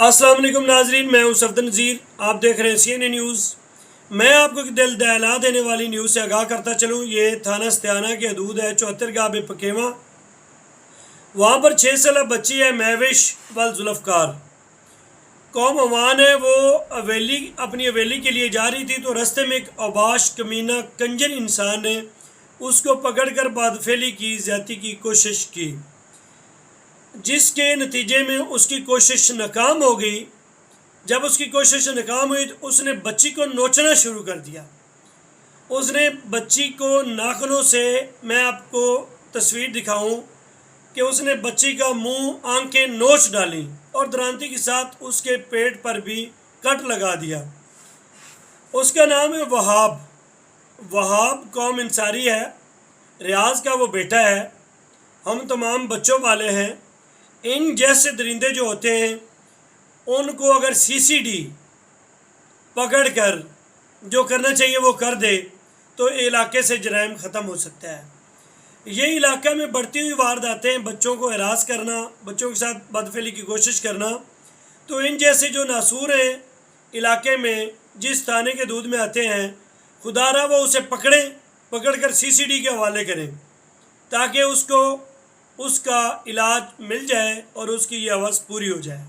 السلام علیکم ناظرین، میں ہوں صفدر نذیر، آپ دیکھ رہے ہیں سی این اے نیوز۔ میں آپ کو دل دہلا دینے والی نیوز سے آگاہ کرتا چلوں۔ یہ تھانہ ستیانہ کی حدود ہے 74 گاب پکیواں۔ وہاں پر 6 سالہ بچی ہے مہوش ذوالفقار۔ قوم عوان ہے، وہ اپنی حویلی کے لیے جا رہی تھی تو رستے میں ایک اوباش کمینہ کنجر انسان نے اس کو پکڑ کر بدفعلی کی، زیادتی کی کوشش کی، جس کے نتیجے میں اس کی کوشش ناکام ہو گئی۔ جب اس کی کوشش ناکام ہوئی تو اس نے بچی کو نوچنا شروع کر دیا۔ اس نے بچی کو ناخنوں سے، میں آپ کو تصویر دکھاؤں کہ اس نے بچی کا منہ، آنکھیں نوچ ڈالیں اور درانتی کے ساتھ اس کے پیٹ پر بھی کٹ لگا دیا۔ اس کا نام ہے وہاب قوم انصاری ہے، ریاض کا وہ بیٹا ہے۔ ہم تمام بچوں والے ہیں۔ ان جیسے درندے جو ہوتے ہیں ان کو اگر سی سی ڈی پکڑ کر جو کرنا چاہیے وہ کر دے تو علاقے سے جرائم ختم ہو سکتا ہے۔ یہ علاقہ میں بڑھتی ہوئی وارداتیں، بچوں کو ہراس کرنا، بچوں کے ساتھ بدفعلی کی کوشش کرنا، تو ان جیسے جو ناسور ہیں علاقے میں جس تھانے کے حدود میں آتے ہیں، خدا را وہ اسے پکڑ کر سی سی ڈی کے حوالے کریں تاکہ اس کا علاج مل جائے اور اس کی یہ ہوس پوری ہو جائے۔